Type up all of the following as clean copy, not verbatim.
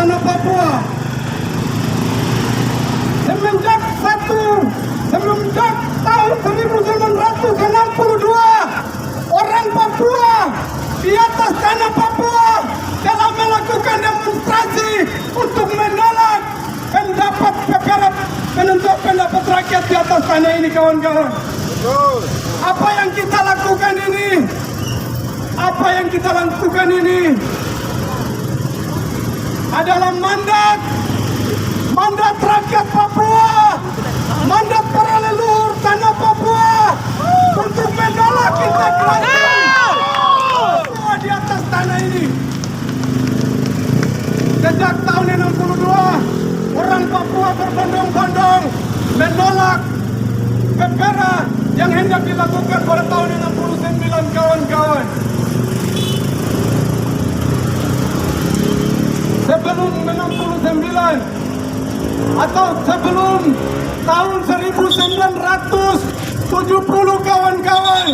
tanah Papua. Semenjak tahun 1962, orang Papua di atas tanah Papua telah melakukan demonstrasi untuk menolak pendapat rakyat di atas tanah ini, kawan-kawan. Apa yang kita lakukan ini adalah mandat rakyat Papua, mandat para leluhur tanah Papua untuk menolak integrasi Papua di atas tanah ini. Sejak tahun 62, orang Papua berbondong-bondong menolak PPRA yang hendak dilakukan pada tahun 69, kawan-kawan. Sebelum 69 atau sebelum tahun 1970, kawan-kawan.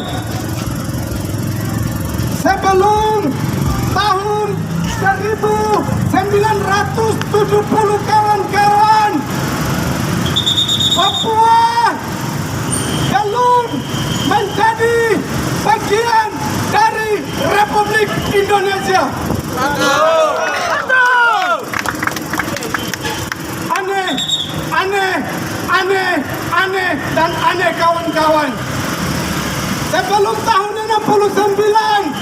Sebelum tahun 1970, kawan-kawan, Papua belum menjadi bagian dari Republik Indonesia. Aneh, kawan-kawan. Sebelum tahun 69,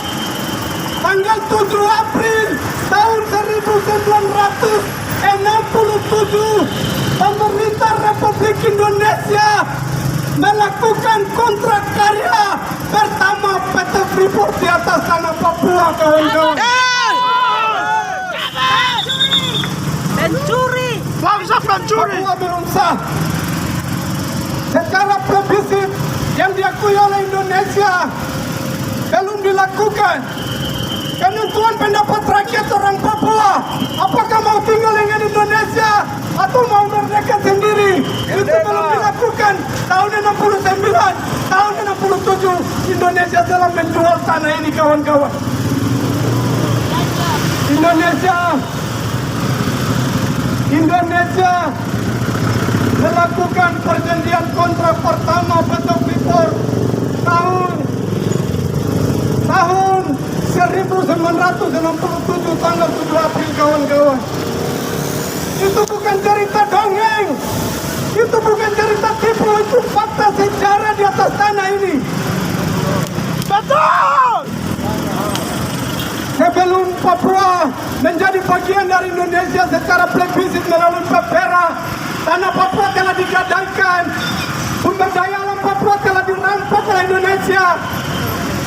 tanggal 7 April tahun 1967, pemerintah Republik Indonesia melakukan kontrak karya pertama PT Freeport di atas tanah Papua, kawan-kawan. Papua belum sah. Secara plebiscit yang diakui oleh Indonesia belum dilakukan. Penentuan pendapat rakyat orang Papua, apakah mau tinggal dengan Indonesia atau mau merdeka sendiri, itu belum dilakukan. Tahun 69, tahun 67, Indonesia telah menjual tanah ini, kawan-kawan. Indonesia melakukan perjanjian kontrak pertama PT Freeport tahun 1967 tanggal 7 April, kawan-kawan. Itu bukan cerita dongeng, itu bukan cerita tipu, itu fakta sejarah di atas tanah ini. Betul! Sebelum Papua menjadi bagian dari Indonesia secara plebiscit melalui PPRA, tanah Papua telah digadaikan, sumber daya alam Papua telah dirampok oleh Indonesia.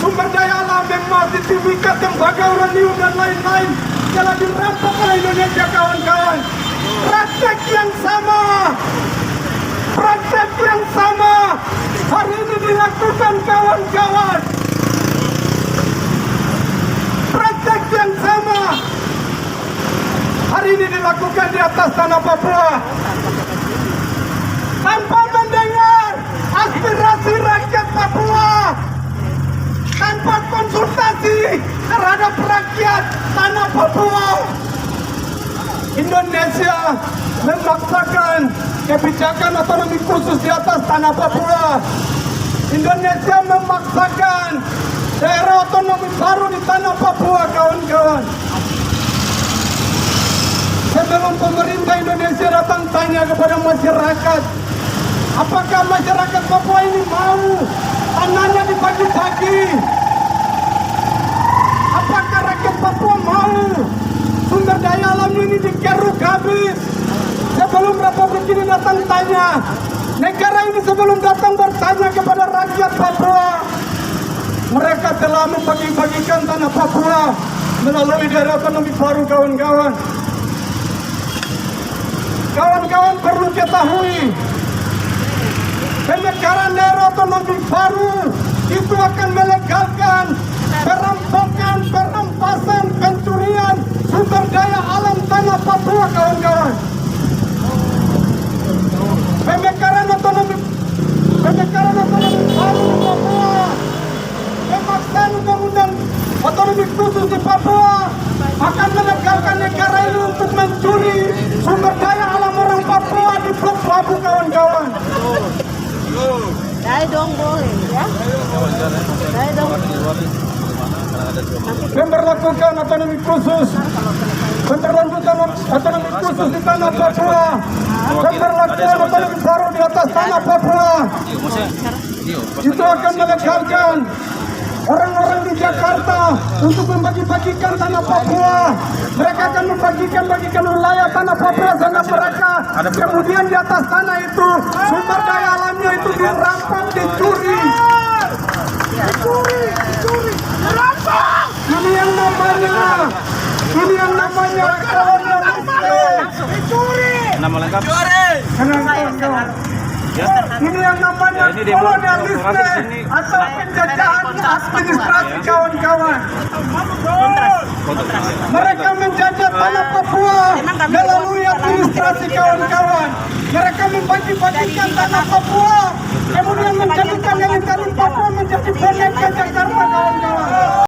Sumber daya alam emas, sertifikat, tembaga, uranium dan lain-lain telah dirampok oleh Indonesia, kawan-kawan. Praktek yang sama hari ini dilakukan, kawan-kawan. Praktek yang sama hari ini dilakukan di atas tanah Papua tanpa mendengar aspirasi rakyat Papua, tanpa konsultasi terhadap rakyat tanah Papua. Indonesia memaksakan kebijakan otonomi khusus di atas tanah Papua. Indonesia memaksakan daerah otonomi baru di tanah Papua, kawan-kawan. Sebelum pemerintah Indonesia datang tanya kepada masyarakat, apakah masyarakat Papua ini mau tanahnya dibagi-bagi? Apakah rakyat Papua mau sumber daya alam ini dikeruk habis? Sebelum Republik ini datang tanya, negara ini sebelum datang bertanya kepada rakyat Papua, mereka telah membagi-bagikan tanah Papua melalui daerah otonomi baru, kawan-kawan. Kawan-kawan perlu ketahui, pemekaran daerah otonomi baru itu akan melegalkan perampokan, perampasan, pencurian sumber daya alam tanah Papua, kawan-kawan. Pemekaran otonomi baru di Papua, pemaksaan undang-undang otonomi khusus di Papua akan melegalkan negara ini untuk mencuri memberlakukan otonomi khusus, pemberlanjutan otonomi khusus di tanah Papua, pemberlakuan otonomi baru di atas tanah Papua. Itu akan melegalkan orang-orang di Jakarta untuk membagi-bagikan tanah Papua. Mereka akan membagikan wilayah tanah Papua sehingga mereka kemudian di atas tanah itu sumber daya alamnya itu dirampok, dicuri. Dirampok. Ini yang namanya kolonialisme. Dicuri. Nama lengkap? Ini yang namanya kolonialisme atau penjajahan administrasi kawan-kawan. Mereka menjajah tanah Papua melalui administrasi kawan-kawan. Mereka membagi-bagikan tanah Papua, kemudian menjadikan elit-elit Papua